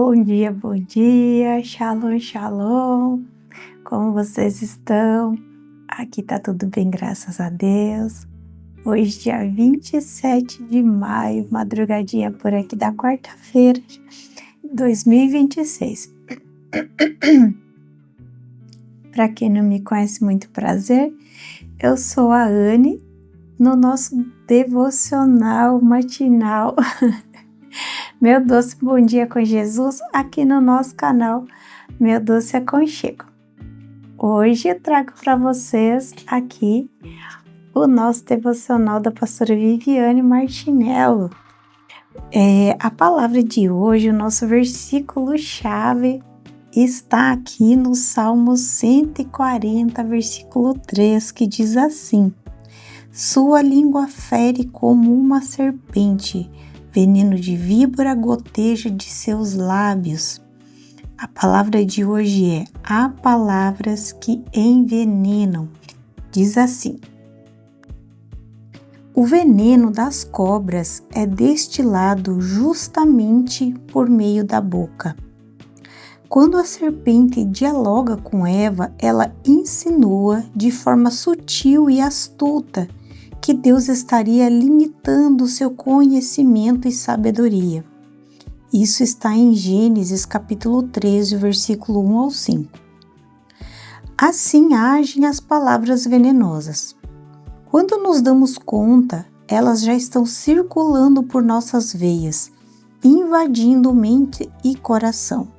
bom dia, shalom, shalom, como vocês estão? Aqui tá tudo bem, graças a Deus. Hoje, dia 27 de maio, madrugadinha por aqui da quarta-feira, 2026. Para quem não me conhece, muito prazer, eu sou a Anne, no nosso devocional matinal Meu Doce Bom Dia com Jesus, aqui no nosso canal Meu Doce Aconchego. Hoje eu trago para vocês aqui o nosso devocional da pastora Viviane Martinello. A palavra de hoje, o nosso versículo-chave, está aqui no Salmo 140, versículo 3, que diz assim: Sua língua fere como uma serpente, veneno de víbora goteja de seus lábios. A palavra de hoje é: há palavras que envenenam. Diz assim: o veneno das cobras é destilado justamente por meio da boca. Quando a serpente dialoga com Eva, ela insinua de forma sutil e astuta que Deus estaria limitando seu conhecimento e sabedoria. Isso está em Gênesis capítulo 13, versículo 1 ao 5. Assim agem as palavras venenosas. Quando nos damos conta, elas já estão circulando por nossas veias, invadindo mente e coração.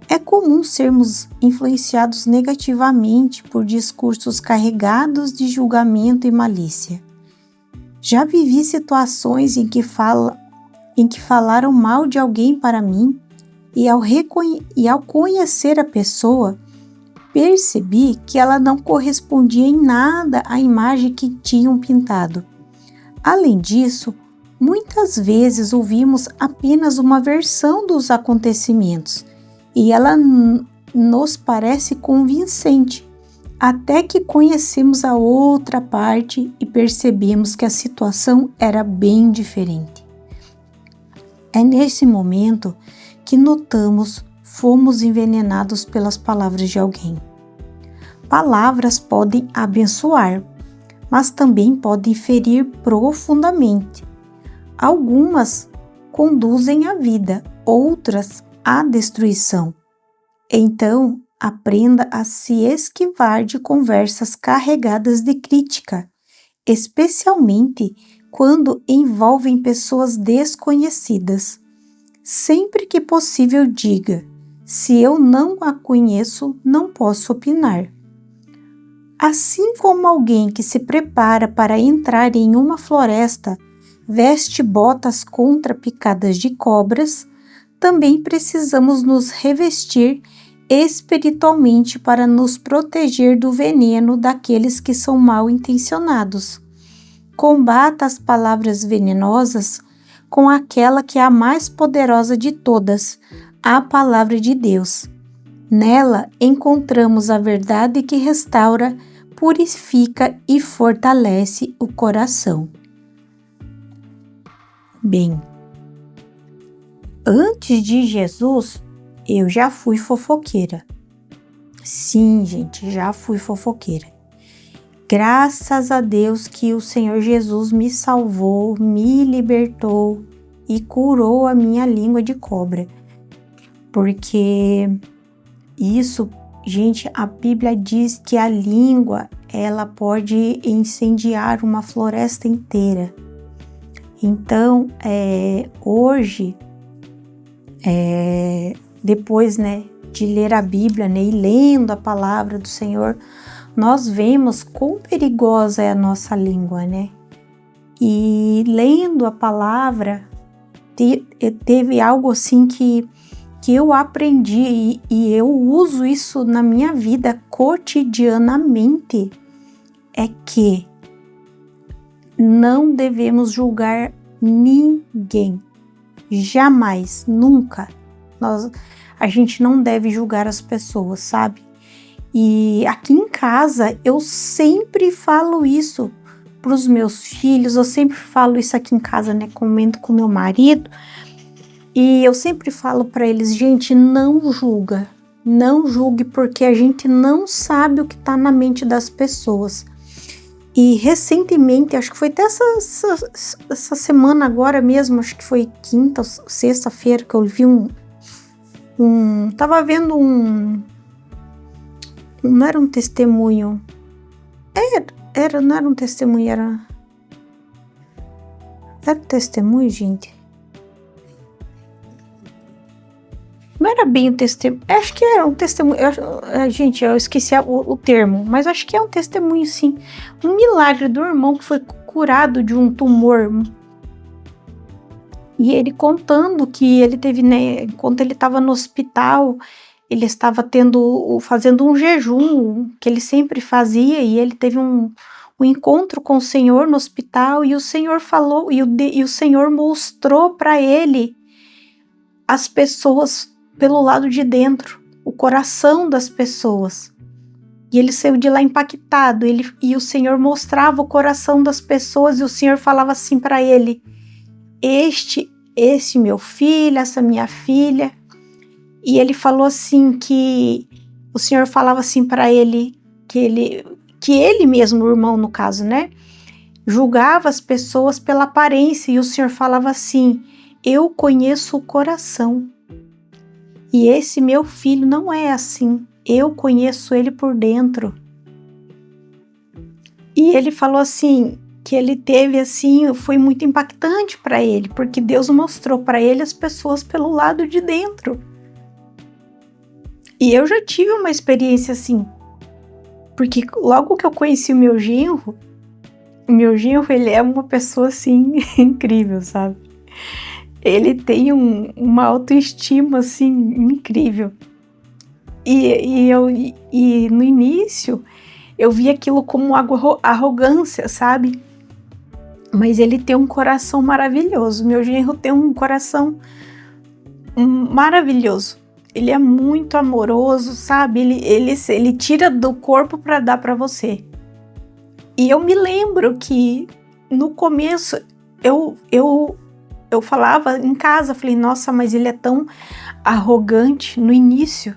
É comum sermos influenciados negativamente por discursos carregados de julgamento e malícia. Já vivi situações em que falaram mal de alguém para mim e ao conhecer a pessoa, percebi que ela não correspondia em nada à imagem que tinham pintado. Além disso, muitas vezes ouvimos apenas uma versão dos acontecimentos e ela nos parece convincente, até que conhecemos a outra parte e percebemos que a situação era bem diferente. É nesse momento que notamos fomos envenenados pelas palavras de alguém. Palavras podem abençoar, mas também podem ferir profundamente. Algumas conduzem à vida, outras à destruição. Então, aprenda a se esquivar de conversas carregadas de crítica, especialmente quando envolvem pessoas desconhecidas. Sempre que possível, diga: se eu não a conheço, não posso opinar. Assim como alguém que se prepara para entrar em uma floresta veste botas contra picadas de cobras, também precisamos nos revestir espiritualmente para nos proteger do veneno daqueles que são mal intencionados. Combata as palavras venenosas com aquela que é a mais poderosa de todas, a palavra de Deus. Nela encontramos a verdade que restaura, purifica e fortalece o coração. Bem, antes de Jesus, eu já fui fofoqueira. Sim, gente, já fui fofoqueira. Graças a Deus que o Senhor Jesus me salvou, me libertou e curou a minha língua de cobra. Porque isso, gente, a Bíblia diz que a língua, ela pode incendiar uma floresta inteira. Então, hoje, depois, de ler a Bíblia, e lendo a palavra do Senhor, nós vemos quão perigosa é a nossa língua, E lendo a palavra, teve algo assim que eu aprendi e eu uso isso na minha vida cotidianamente, é que não devemos julgar ninguém. Jamais, nunca. A gente não deve julgar as pessoas, sabe? E aqui em casa eu sempre falo isso para os meus filhos, eu sempre falo isso aqui em casa, comento com meu marido, E eu sempre falo para eles, gente, não julga. Não julgue, porque a gente não sabe o que está na mente das pessoas. E recentemente, acho que foi até essa semana agora mesmo, acho que foi quinta ou sexta-feira que eu vi tava vendo não era um testemunho, não era um testemunho, era testemunho, gente. Não era bem um testemunho, acho que era um testemunho, gente, eu esqueci o termo, mas acho que é um testemunho sim. Um milagre do irmão que foi curado de um tumor. E ele contando que ele teve, né, enquanto ele estava no hospital, ele estava fazendo um jejum que ele sempre fazia, e ele teve um encontro com o Senhor no hospital, e o Senhor falou, e o Senhor mostrou para ele as pessoas pelo lado de dentro, o coração das pessoas. E ele saiu de lá impactado, e o Senhor mostrava o coração das pessoas, e o Senhor falava assim para ele: este meu filho, essa minha filha. E ele falou assim que o Senhor falava assim para ele que ele mesmo, o irmão no caso, né, julgava as pessoas pela aparência, e o Senhor falava assim: eu conheço o coração. E esse meu filho não é assim. Eu conheço ele por dentro. E ele falou assim que ele teve assim, foi muito impactante para ele, porque Deus mostrou para ele as pessoas pelo lado de dentro. E eu já tive uma experiência assim, porque logo que eu conheci o meu genro, ele é uma pessoa assim incrível, sabe? Ele tem uma autoestima assim incrível. E no início eu vi aquilo como arrogância, sabe? Mas ele tem um coração maravilhoso. Meu genro tem um coração maravilhoso. Ele é muito amoroso, sabe? Ele tira do corpo para dar para você. E eu me lembro que no começo eu falava em casa, falei, nossa, mas ele é tão arrogante no início.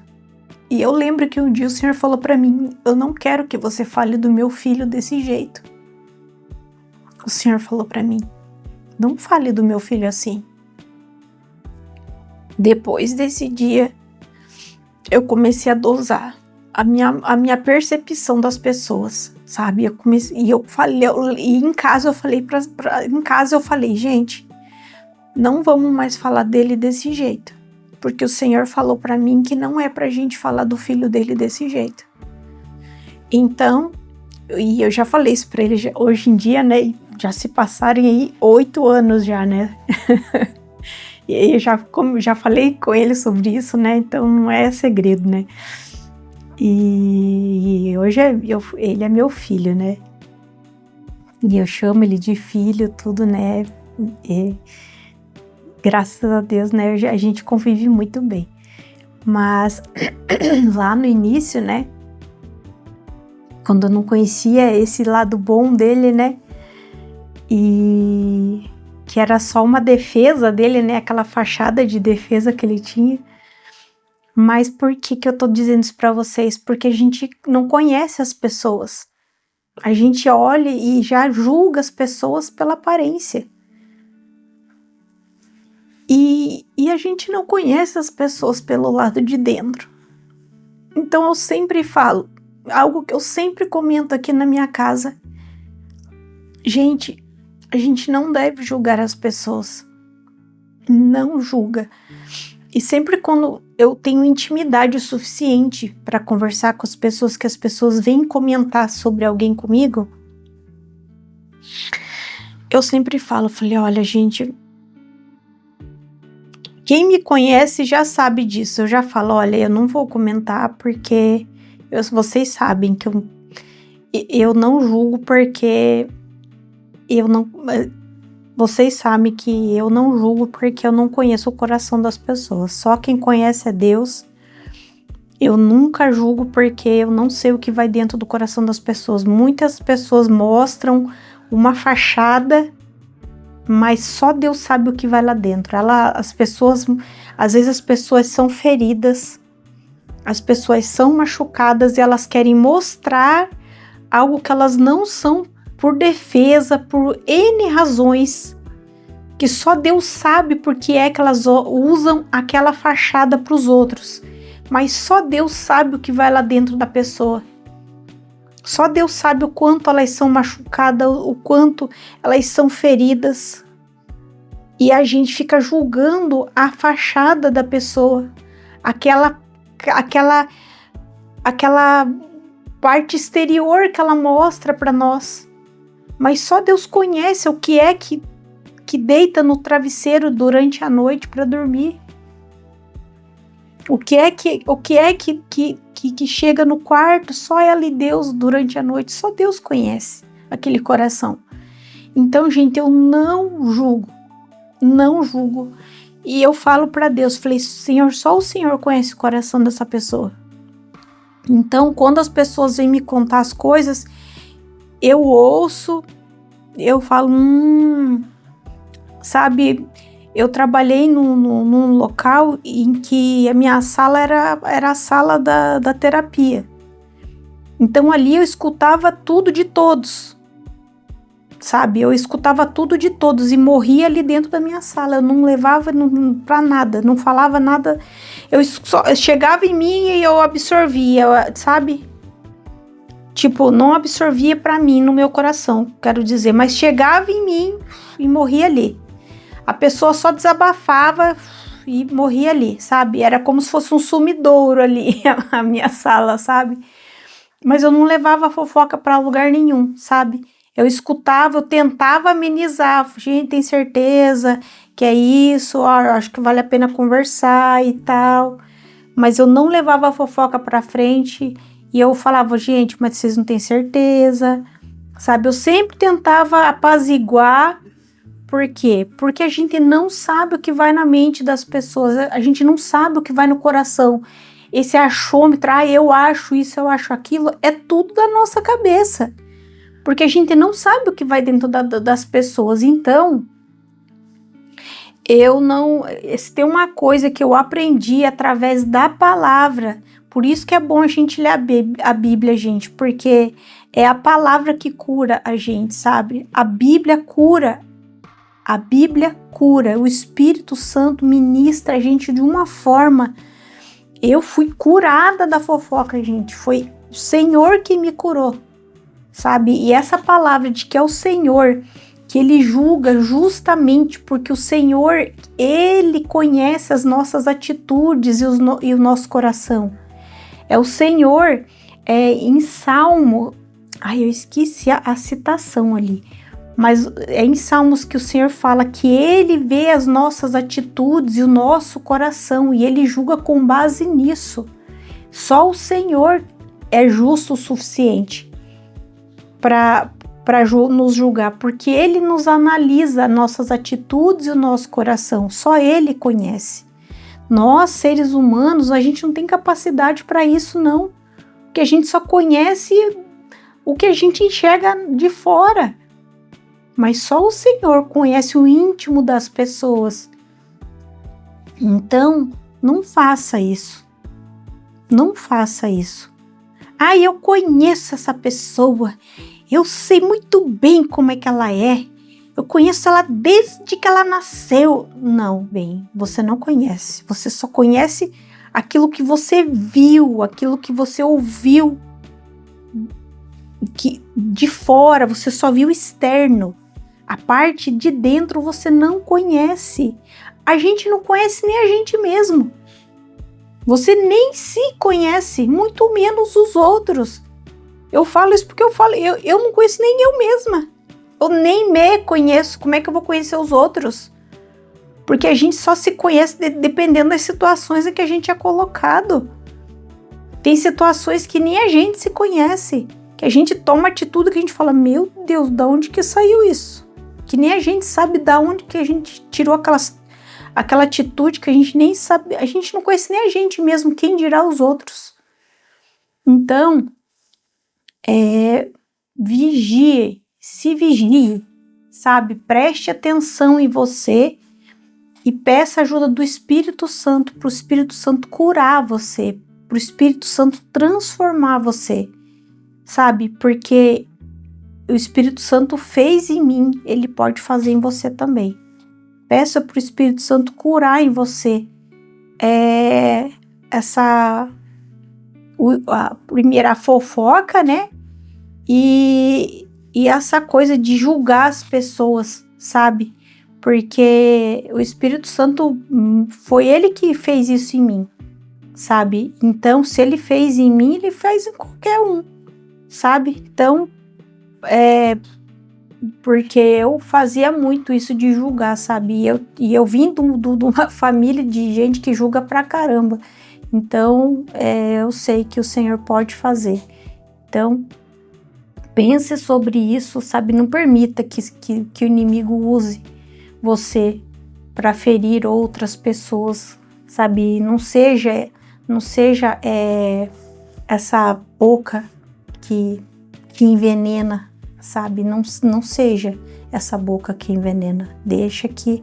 E eu lembro que um dia o Senhor falou para mim: eu não quero que você fale do meu filho desse jeito. O Senhor falou para mim: não fale do meu filho assim. Depois desse dia, eu comecei a dosar a minha percepção das pessoas, sabe? E em casa eu falei, gente, não vamos mais falar dele desse jeito, porque o Senhor falou para mim que não é pra gente falar do filho dele desse jeito. Então, e eu já falei isso pra ele hoje em dia, né? Já se passarem aí 8 anos já, né? E eu já falei com ele sobre isso, né? Então não é segredo, né? E hoje ele é meu filho, né? E eu chamo ele de filho, tudo, né? E, graças a Deus, né? A gente convive muito bem. Mas lá no início, né? Quando eu não conhecia esse lado bom dele, né? E que era só uma defesa dele, né? Aquela fachada de defesa que ele tinha. Mas por que eu tô dizendo isso pra vocês? Porque a gente não conhece as pessoas. A gente olha e já julga as pessoas pela aparência. E a gente não conhece as pessoas pelo lado de dentro. Então eu sempre falo, algo que eu sempre comento aqui na minha casa: gente, a gente não deve julgar as pessoas. Não julga. E sempre quando eu tenho intimidade suficiente para conversar com as pessoas, que as pessoas vêm comentar sobre alguém comigo, eu sempre falei, olha, gente, quem me conhece já sabe disso. Eu já falo, olha, eu não vou comentar porque vocês sabem que eu não julgo, porque vocês sabem que eu não julgo porque eu não conheço o coração das pessoas. Só quem conhece é Deus. Eu nunca julgo porque eu não sei o que vai dentro do coração das pessoas. Muitas pessoas mostram uma fachada mas só Deus sabe o que vai lá dentro. Às vezes as pessoas são feridas, as pessoas são machucadas e elas querem mostrar algo que elas não são por defesa, por N razões, que só Deus sabe porque é que elas usam aquela fachada para os outros. Mas só Deus sabe o que vai lá dentro da pessoa. Só Deus sabe o quanto elas são machucadas, o quanto elas são feridas. E a gente fica julgando a fachada da pessoa, aquela parte exterior que ela mostra para nós. Mas só Deus conhece o que é que deita no travesseiro durante a noite para dormir. O que é que chega no quarto, só ela e Deus durante a noite, só Deus conhece aquele coração. Então, gente, eu não julgo. E eu falo para Deus, falei, Senhor, só o Senhor conhece o coração dessa pessoa. Então, quando as pessoas vêm me contar as coisas, eu ouço, eu falo, sabe, eu trabalhei num local em que a minha sala era a sala da terapia. Então ali eu escutava tudo de todos, sabe? Eu escutava tudo de todos e morria ali dentro da minha sala. Eu não levava pra nada, não falava nada. Eu chegava em mim e eu absorvia, sabe? Tipo, não absorvia pra mim, no meu coração, quero dizer. Mas chegava em mim e morria ali. A pessoa só desabafava e morria ali, sabe? Era como se fosse um sumidouro ali, a minha sala, sabe? Mas eu não levava a fofoca pra lugar nenhum, sabe? Eu escutava, eu tentava amenizar. Gente, tem certeza que é isso? Acho que vale a pena conversar e tal. Mas eu não levava a fofoca pra frente e eu falava, gente, mas vocês não têm certeza, sabe? Eu sempre tentava apaziguar. Por quê? Porque a gente não sabe o que vai na mente das pessoas, a gente não sabe o que vai no coração. Esse achômetro, eu acho isso, eu acho aquilo, é tudo da nossa cabeça. Porque a gente não sabe o que vai dentro das pessoas. Então, se tem uma coisa que eu aprendi através da palavra, por isso que é bom a gente ler a Bíblia, gente, porque é a palavra que cura a gente, sabe? A Bíblia cura. A Bíblia cura, o Espírito Santo ministra a gente de uma forma. Eu fui curada da fofoca, gente. Foi o Senhor que me curou, sabe? E essa palavra de que é o Senhor, que Ele julga justamente porque o Senhor, Ele conhece as nossas atitudes e o nosso coração. É o Senhor, em Salmo. Eu esqueci a citação ali. Mas é em Salmos que o Senhor fala que Ele vê as nossas atitudes e o nosso coração e Ele julga com base nisso. Só o Senhor é justo o suficiente para nos julgar, porque Ele nos analisa nossas atitudes e o nosso coração. Só Ele conhece. Nós, seres humanos, a gente não tem capacidade para isso, não. Porque a gente só conhece o que a gente enxerga de fora. Mas só o Senhor conhece o íntimo das pessoas. Então, não faça isso. Não faça isso. Eu conheço essa pessoa. Eu sei muito bem como é que ela é. Eu conheço ela desde que ela nasceu. Não, bem, você não conhece. Você só conhece aquilo que você viu, aquilo que você ouviu. Que de fora, você só viu o externo. A parte de dentro você não conhece. A gente não conhece nem a gente mesmo. Você nem se conhece, muito menos os outros. Eu falo isso porque eu não conheço nem eu mesma. Eu nem me conheço. Como é que eu vou conhecer os outros? Porque a gente só se conhece dependendo das situações em que a gente é colocado. Tem situações que nem a gente se conhece. Que a gente toma atitude que a gente fala, meu Deus, da onde que saiu isso? Que nem a gente sabe da onde que a gente tirou aquela atitude que a gente nem sabe, a gente não conhece nem a gente mesmo, quem dirá os outros. Então, vigie, se vigie, sabe? Preste atenção em você e peça ajuda do Espírito Santo, para o Espírito Santo curar você, para o Espírito Santo transformar você, sabe? Porque o Espírito Santo fez em mim, ele pode fazer em você também. Peça para o Espírito Santo curar em você a primeira fofoca, né? E essa coisa de julgar as pessoas, sabe? Porque o Espírito Santo foi ele que fez isso em mim, sabe? Então, se ele fez em mim, ele faz em qualquer um, sabe? Então, porque eu fazia muito isso de julgar, sabe? E eu vim de uma família de gente que julga pra caramba. Então, eu sei que o Senhor pode fazer. Então, pense sobre isso, sabe? Não permita que o inimigo use você para ferir outras pessoas, sabe? Não seja essa boca que envenena, sabe? Não seja essa boca que envenena. Deixa que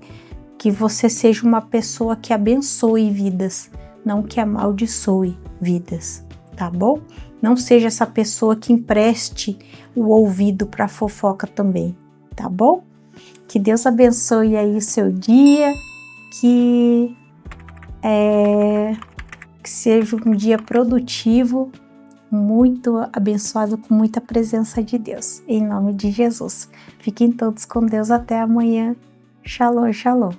você seja uma pessoa que abençoe vidas, não que amaldiçoe vidas, tá bom? Não seja essa pessoa que empreste o ouvido para fofoca também, tá bom? Que Deus abençoe aí o seu dia, que seja um dia produtivo, muito abençoado, com muita presença de Deus, em nome de Jesus. Fiquem todos com Deus, até amanhã. Shalom, shalom.